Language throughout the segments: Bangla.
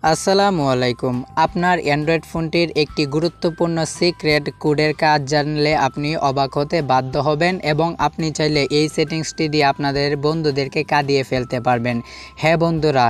আসসালামু আলাইকুম। আপনার অ্যান্ড্রয়েড ফোনটির একটি গুরুত্বপূর্ণ সিক্রেট কোডের কাজ জানলে আপনি অবাক হতে বাধ্য হবেন এবং আপনি চাইলে এই সেটিংসটি দিয়ে আপনাদের বন্ধুদেরকে কাঁদিয়ে ফেলতে পারবেন। হ্যাঁ বন্ধুরা,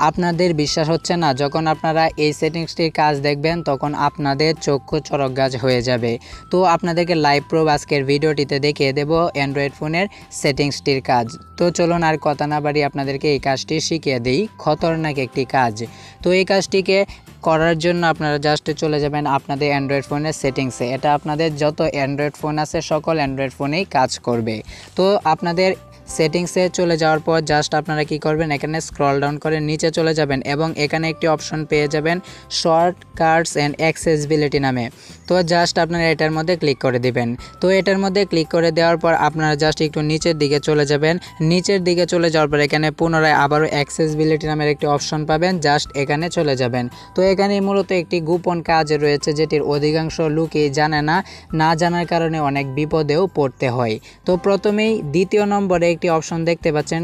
আপনাদের বিশ্বাস হচ্ছে না? যখন আপনারা এই সেটিংসটির কাজ দেখবেন তখন আপনাদের চক্ষু চড়কগাছ হয়ে যাবে। তো আপনাদেরকে লাইভ প্রুফ আজকের ভিডিওটিতে দেখিয়ে দেব অ্যান্ড্রয়েড ফোনের সেটিংসটির কাজ। তো চলুন আর কথা না বাড়িয়ে আপনাদেরকে এই কাজটি শিখিয়ে দিই। খতরনাক একটি কাজ। তো এই কাজটিকে করার জন্য আপনারা জাস্ট চলে যাবেন আপনাদের অ্যান্ড্রয়েড ফোনের সেটিংসে। এটা আপনাদের যত অ্যান্ড্রয়েড ফোন আছে সকল অ্যান্ড্রয়েড ফোনেই কাজ করবে। তো আপনাদের সেটিংসে চলে যাওয়ার পর জাস্ট আপনারা কি করবেন, এখানে স্ক্রল ডাউন করে নিচে চলে যাবেন এবং এখানে একটি অপশন পেয়ে যাবেন শর্টকাটস অ্যান্ড অ্যাক্সেসিবিলিটি নামে। তো জাস্ট আপনারা এটার মধ্যে ক্লিক করে দিবেন। তো এটার মধ্যে ক্লিক করে দেওয়ার পর আপনারা জাস্ট একটু নিচের দিকে চলে যাবেন। নিচের দিকে চলে যাওয়ার পর এখানে পুনরায় আবারও অ্যাক্সেসিবিলিটি নামের একটি অপশন পাবেন, জাস্ট এখানে চলে যাবেন। তো এখানে মূলত একটি গোপন কাজ রয়েছে যেটির অধিকাংশ লোকই জানে না, না জানার কারণে অনেক বিপদেও পড়তে হয়। তো প্রথমেই দ্বিতীয় নম্বরে একটি অপশন দেখতে পাচ্ছেন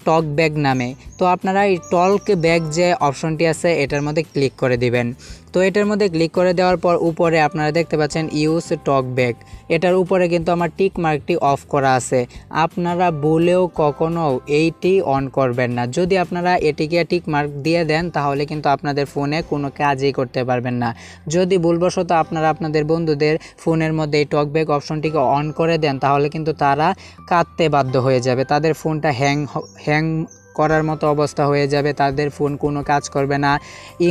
টক ব্যাগ নামে। তো আপনারা এই টক ব্যাগ যে অপশনটি আছে এটার মধ্যে ক্লিক করে দিবেন। তো এটার মধ্যে ক্লিক করে দেওয়ার পর উপরে আপনারা দেখতে পাচ্ছেন ইউজ টক ব্যাগ, এটার উপরে কিন্তু আমার টিক মার্কটি অফ করা আছে। আপনারা বলেও কখনো এইটি অন করবেন না। যদি আপনারা এটিকে টিক মার্ক দিয়ে দেন তাহলে কিন্তু আপনাদের ফোনে কোনো কাজই করতে পারবেন না। যদি ভুলবশত আপনারা আপনাদের বন্ধুদের ফোনের মধ্যে এই টক ব্যাগ অপশনটিকে অন করে দেন তাহলে কিন্তু তারা কাঁদতে বাধ্য হয়ে যাবে, তাদের ফোনটা হ্যাং করার মতো অবস্থা হয়ে যাবে, তাদের ফোন কোনো কাজ করবে না,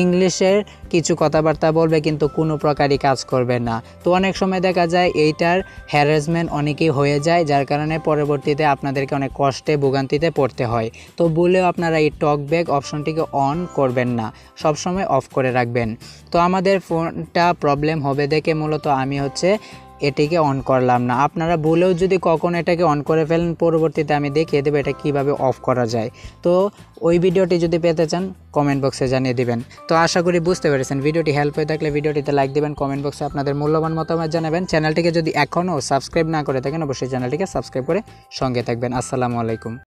ইংলিশের কিছু কথাবার্তা বলবে কিন্তু কোনো প্রকারই কাজ করবে না। তো অনেক সময় দেখা যায় এইটার হ্যারাসমেন্ট অনেকেই হয়ে যায়, যার কারণে পরবর্তীতে আপনাদেরকে অনেক কষ্টে ভোগান্তিতে পড়তে হয়। তো বলেও আপনারা এই টক ব্যাগ অপশনটিকে অন করবেন না, সবসময় অফ করে রাখবেন। তো আমাদের ফোনটা প্রবলেম হবে দেখে মূলত আমি এটিকে অন করলাম না। আপনারা বলেও যদি কখনো এটাকে অন করে ফেলেন পরবর্তীতে আমি দেখিয়ে দেবো এটা কিভাবে অফ করা যায়। তো ওই ভিডিওটি যদি পেতে চান কমেন্ট বক্সে জানিয়ে দিবেন। তো আশা করি বুঝতে পেরেছেন। ভিডিওটি হেল্প হয়ে থাকলে ভিডিওটিতে লাইক দিবেন, কমেন্ট বক্সে আপনাদের মূল্যবান মতামত জানাবেন। চ্যানেলটিকে যদি এখনও সাবস্ক্রাইব না করে থাকেন অবশ্যই চ্যানেলটিকে সাবস্ক্রাইব করে সঙ্গে থাকবেন। আসসালামু আলাইকুম।